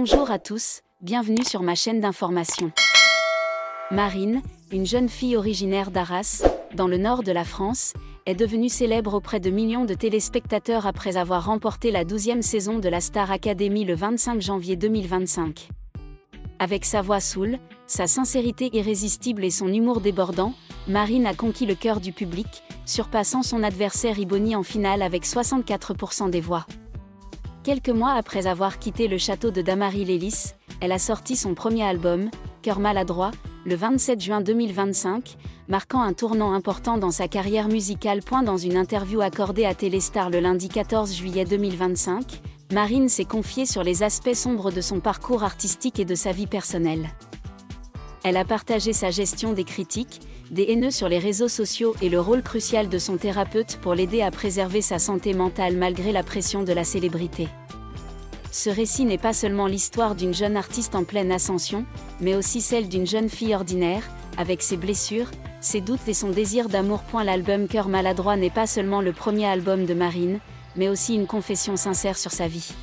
Bonjour à tous, bienvenue sur ma chaîne d'information. Marine, une jeune fille originaire d'Arras, dans le nord de la France, est devenue célèbre auprès de millions de téléspectateurs après avoir remporté la 12e saison de la Star Academy le 25 janvier 2025. Avec sa voix soul, sa sincérité irrésistible et son humour débordant, Marine a conquis le cœur du public, surpassant son adversaire Iboni en finale avec 64% des voix. Quelques mois après avoir quitté le château de Damary-Lélis, elle a sorti son premier album, Cœur maladroit, le 27 juin 2025, marquant un tournant important dans sa carrière musicale. Dans une interview accordée à Téléstar le lundi 14 juillet 2025, Marine s'est confiée sur les aspects sombres de son parcours artistique et de sa vie personnelle. Elle a partagé sa gestion des critiques, des haineux sur les réseaux sociaux et le rôle crucial de son thérapeute pour l'aider à préserver sa santé mentale malgré la pression de la célébrité. Ce récit n'est pas seulement l'histoire d'une jeune artiste en pleine ascension, mais aussi celle d'une jeune fille ordinaire, avec ses blessures, ses doutes et son désir d'amour. L'album Cœur maladroit n'est pas seulement le premier album de Marine, mais aussi une confession sincère sur sa vie.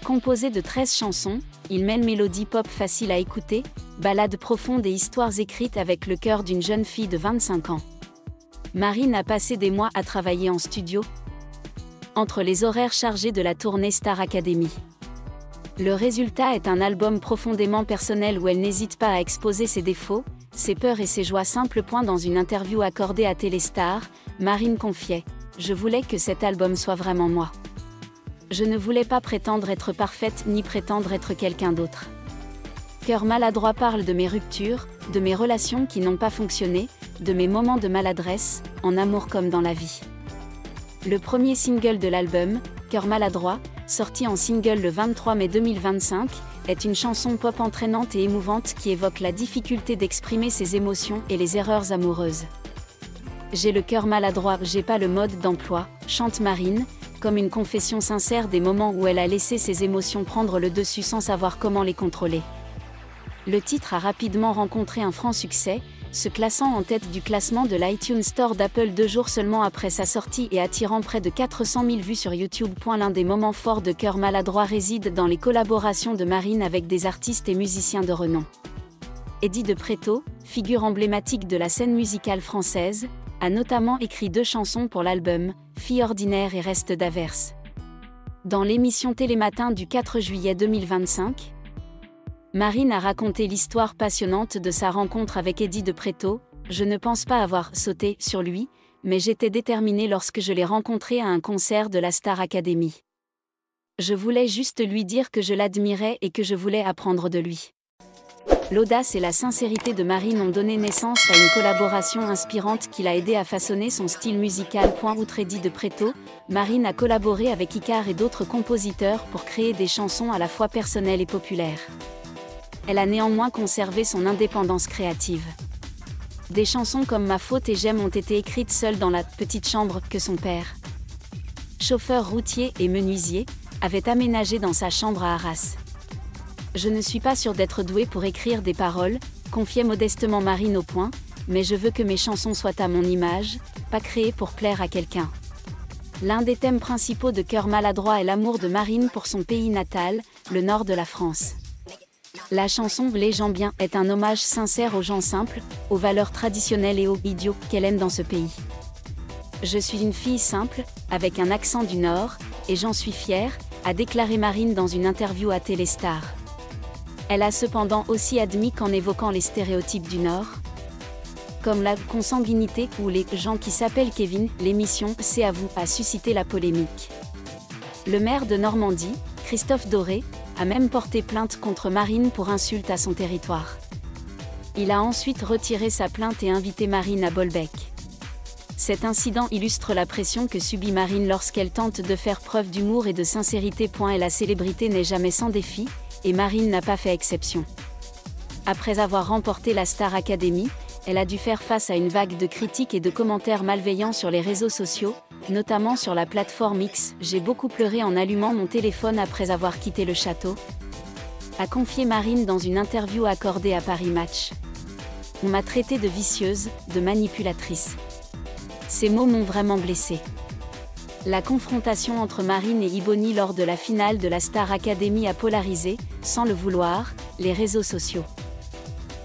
Composé de 13 chansons, il mêle mélodies pop faciles à écouter, ballades profondes et histoires écrites avec le cœur d'une jeune fille de 25 ans. Marine a passé des mois à travailler en studio, entre les horaires chargés de la tournée Star Academy. Le résultat est un album profondément personnel où elle n'hésite pas à exposer ses défauts, ses peurs et ses joies simples. Dans une interview accordée à Téléstar, Marine confiait « Je voulais que cet album soit vraiment moi. Je ne voulais pas prétendre être parfaite ni prétendre être quelqu'un d'autre. Cœur maladroit parle de mes ruptures, de mes relations qui n'ont pas fonctionné, de mes moments de maladresse, en amour comme dans la vie. » Le premier single de l'album, Cœur maladroit, sorti en single le 23 mai 2025, est une chanson pop entraînante et émouvante qui évoque la difficulté d'exprimer ses émotions et les erreurs amoureuses. J'ai le cœur maladroit, j'ai pas le mode d'emploi, chante Marine, comme une confession sincère des moments où elle a laissé ses émotions prendre le dessus sans savoir comment les contrôler. Le titre a rapidement rencontré un franc succès, se classant en tête du classement de l'iTunes Store d'Apple 2 jours seulement après sa sortie et attirant près de 400 000 vues sur YouTube. L'un des moments forts de Cœur maladroit réside dans les collaborations de Marine avec des artistes et musiciens de renom. Eddie de Pretto, figure emblématique de la scène musicale française, a notamment écrit 2 chansons pour l'album, Fille ordinaire et Reste d'averse. Dans l'émission Télématin du 4 juillet 2025, Marine a raconté l'histoire passionnante de sa rencontre avec Eddie de Pretto. Je ne pense pas avoir sauté sur lui, mais j'étais déterminée lorsque je l'ai rencontré à un concert de la Star Academy. Je voulais juste lui dire que je l'admirais et que je voulais apprendre de lui. L'audace et la sincérité de Marine ont donné naissance à une collaboration inspirante qui l'a aidé à façonner son style musical. Outre Eddie de Pretto, Marine a collaboré avec Icar et d'autres compositeurs pour créer des chansons à la fois personnelles et populaires. Elle a néanmoins conservé son indépendance créative. Des chansons comme Ma faute et J'aime ont été écrites seule dans la petite chambre que son père, chauffeur routier et menuisier, avait aménagée dans sa chambre à Arras. Je ne suis pas sûre d'être douée pour écrire des paroles, confiait modestement Marine au Point, mais je veux que mes chansons soient à mon image, pas créées pour plaire à quelqu'un. L'un des thèmes principaux de Cœur maladroit est l'amour de Marine pour son pays natal, le nord de la France. La chanson Les gens bien est un hommage sincère aux gens simples, aux valeurs traditionnelles et aux idiots qu'elle aime dans ce pays. Je suis une fille simple, avec un accent du Nord, et j'en suis fière, a déclaré Marine dans une interview à Téléstar. Elle a cependant aussi admis qu'en évoquant les stéréotypes du Nord, comme la consanguinité ou les gens qui s'appellent Kevin, l'émission C'est à vous a suscité la polémique. Le maire de Normandie, Christophe Doré, a même porté plainte contre Marine pour insulte à son territoire. Il a ensuite retiré sa plainte et invité Marine à Bolbec. Cet incident illustre la pression que subit Marine lorsqu'elle tente de faire preuve d'humour et de sincérité. Et la célébrité n'est jamais sans défi, et Marine n'a pas fait exception. Après avoir remporté la Star Academy, elle a dû faire face à une vague de critiques et de commentaires malveillants sur les réseaux sociaux, notamment sur la plateforme X. J'ai beaucoup pleuré en allumant mon téléphone après avoir quitté le château, a confié Marine dans une interview accordée à Paris Match. On m'a traitée de vicieuse, de manipulatrice. Ces mots m'ont vraiment blessée. La confrontation entre Marine et Iboni lors de la finale de la Star Academy a polarisé, sans le vouloir, les réseaux sociaux.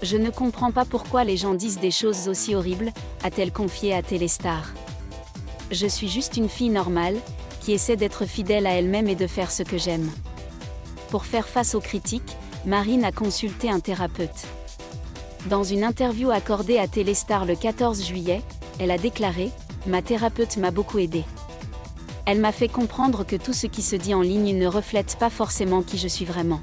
Je ne comprends pas pourquoi les gens disent des choses aussi horribles, a-t-elle confié à Téléstar. Je suis juste une fille normale, qui essaie d'être fidèle à elle-même et de faire ce que j'aime. Pour faire face aux critiques, Marine a consulté un thérapeute. Dans une interview accordée à Téléstar le 14 juillet, elle a déclaré « Ma thérapeute m'a beaucoup aidée. Elle m'a fait comprendre que tout ce qui se dit en ligne ne reflète pas forcément qui je suis vraiment.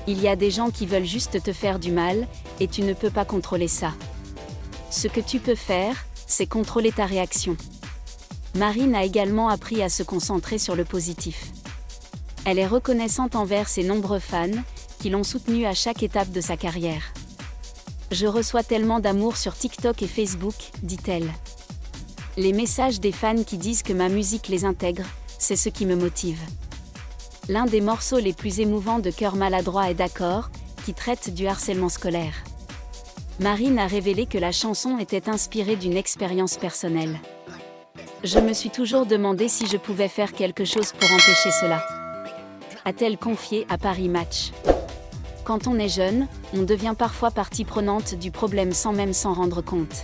Il y a des gens qui veulent juste te faire du mal, et tu ne peux pas contrôler ça. Ce que tu peux faire, c'est contrôler ta réaction. » Marine a également appris à se concentrer sur le positif. Elle est reconnaissante envers ses nombreux fans, qui l'ont soutenue à chaque étape de sa carrière. « Je reçois tellement d'amour sur TikTok et Facebook, dit-elle. Les messages des fans qui disent que ma musique les intègre, c'est ce qui me motive. » L'un des morceaux les plus émouvants de Cœur maladroit est D'accord, qui traite du harcèlement scolaire. Marine a révélé que la chanson était inspirée d'une expérience personnelle. « Je me suis toujours demandé si je pouvais faire quelque chose pour empêcher cela. » A-t-elle confié à Paris Match. Quand on est jeune, on devient parfois partie prenante du problème sans même s'en rendre compte.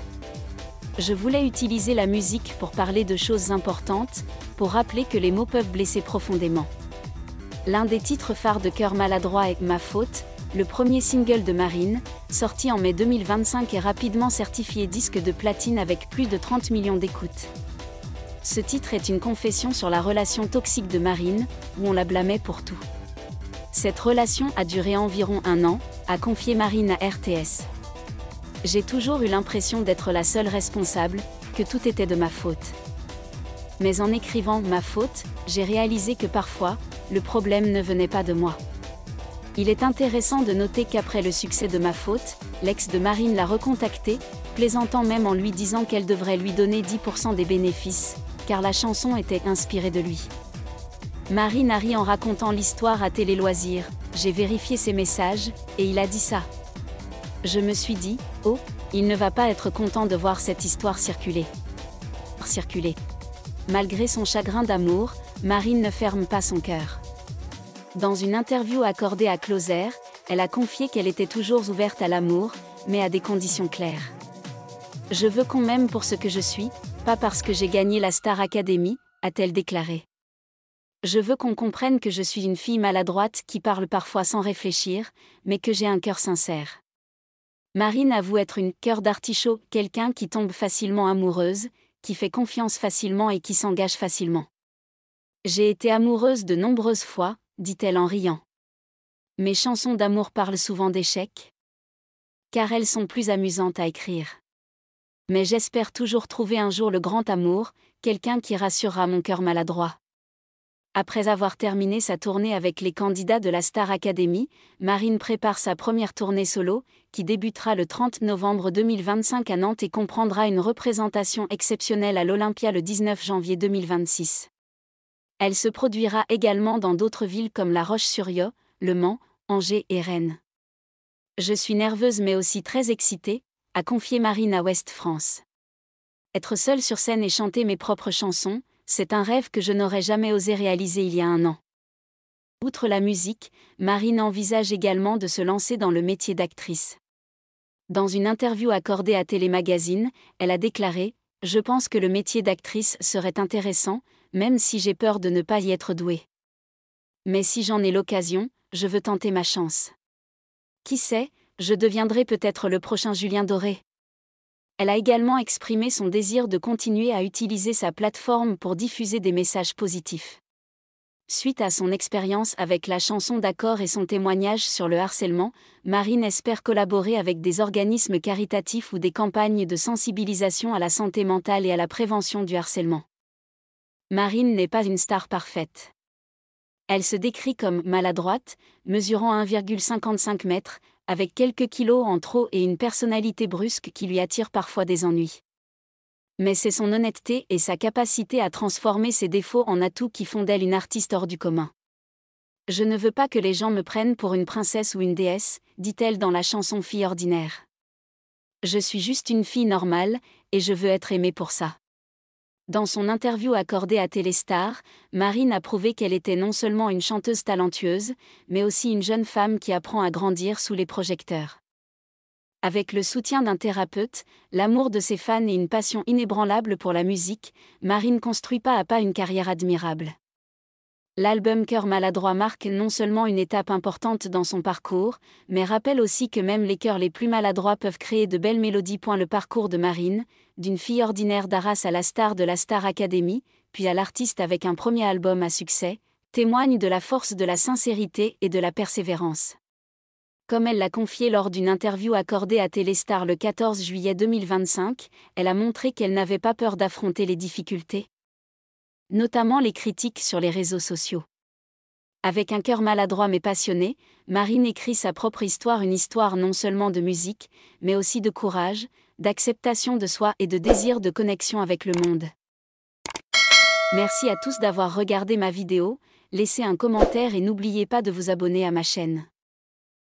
Je voulais utiliser la musique pour parler de choses importantes, pour rappeler que les mots peuvent blesser profondément. L'un des titres phares de Cœur maladroit est Ma faute, le premier single de Marine, sorti en mai 2025 et rapidement certifié disque de platine avec plus de 30 millions d'écoutes. Ce titre est une confession sur la relation toxique de Marine, où on la blâmait pour tout. Cette relation a duré environ 1 an, a confié Marine à RTS. J'ai toujours eu l'impression d'être la seule responsable, que tout était de ma faute. Mais en écrivant Ma faute, j'ai réalisé que parfois, le problème ne venait pas de moi. Il est intéressant de noter qu'après le succès de Ma faute, l'ex de Marine l'a recontacté, plaisantant même en lui disant qu'elle devrait lui donner 10% des bénéfices, car la chanson était inspirée de lui. Marine a ri en racontant l'histoire à Télé Loisirs, j'ai vérifié ses messages, et il a dit ça. Je me suis dit, oh, il ne va pas être content de voir cette histoire circuler. Malgré son chagrin d'amour, Marine ne ferme pas son cœur. Dans une interview accordée à Closer, elle a confié qu'elle était toujours ouverte à l'amour, mais à des conditions claires. Je veux qu'on m'aime pour ce que je suis, pas parce que j'ai gagné la Star Academy, a-t-elle déclaré. Je veux qu'on comprenne que je suis une fille maladroite qui parle parfois sans réfléchir, mais que j'ai un cœur sincère. Marine avoue être une cœur d'artichaut, quelqu'un qui tombe facilement amoureuse, qui fait confiance facilement et qui s'engage facilement. J'ai été amoureuse de nombreuses fois, dit-elle en riant. Mes chansons d'amour parlent souvent d'échecs, car elles sont plus amusantes à écrire. Mais j'espère toujours trouver un jour le grand amour, quelqu'un qui rassurera mon cœur maladroit. Après avoir terminé sa tournée avec les candidats de la Star Academy, Marine prépare sa première tournée solo, qui débutera le 30 novembre 2025 à Nantes et comprendra une représentation exceptionnelle à l'Olympia le 19 janvier 2026. Elle se produira également dans d'autres villes comme La Roche-sur-Yon, Le Mans, Angers et Rennes. Je suis nerveuse mais aussi très excitée, a confié Marine à Ouest France. Être seule sur scène et chanter mes propres chansons, c'est un rêve que je n'aurais jamais osé réaliser il y a 1 an. Outre la musique, Marine envisage également de se lancer dans le métier d'actrice. Dans une interview accordée à Télémagazine, elle a déclaré « Je pense que le métier d'actrice serait intéressant, même si j'ai peur de ne pas y être douée. Mais si j'en ai l'occasion, je veux tenter ma chance. Qui sait, je deviendrai peut-être le prochain Julien Doré. » Elle a également exprimé son désir de continuer à utiliser sa plateforme pour diffuser des messages positifs. Suite à son expérience avec la chanson D'accord et son témoignage sur le harcèlement, Marine espère collaborer avec des organismes caritatifs ou des campagnes de sensibilisation à la santé mentale et à la prévention du harcèlement. Marine n'est pas une star parfaite. Elle se décrit comme maladroite, mesurant 1,55 m, avec quelques kilos en trop et une personnalité brusque qui lui attire parfois des ennuis. Mais c'est son honnêteté et sa capacité à transformer ses défauts en atouts qui font d'elle une artiste hors du commun. Je ne veux pas que les gens me prennent pour une princesse ou une déesse, dit-elle dans la chanson Fille ordinaire. Je suis juste une fille normale, et je veux être aimée pour ça. Dans son interview accordée à Téléstar, Marine a prouvé qu'elle était non seulement une chanteuse talentueuse, mais aussi une jeune femme qui apprend à grandir sous les projecteurs. Avec le soutien d'un thérapeute, l'amour de ses fans et une passion inébranlable pour la musique, Marine construit pas à pas une carrière admirable. L'album Cœur maladroit marque non seulement une étape importante dans son parcours, mais rappelle aussi que même les cœurs les plus maladroits peuvent créer de belles mélodies. Le parcours de Marine, d'une fille ordinaire d'Arras à la star de la Star Academy, puis à l'artiste avec un premier album à succès, témoigne de la force de la sincérité et de la persévérance. Comme elle l'a confié lors d'une interview accordée à Téléstar le 14 juillet 2025, elle a montré qu'elle n'avait pas peur d'affronter les difficultés, notamment les critiques sur les réseaux sociaux. Avec un cœur maladroit mais passionné, Marine écrit sa propre histoire, une histoire non seulement de musique, mais aussi de courage, d'acceptation de soi et de désir de connexion avec le monde. Merci à tous d'avoir regardé ma vidéo, laissez un commentaire et n'oubliez pas de vous abonner à ma chaîne.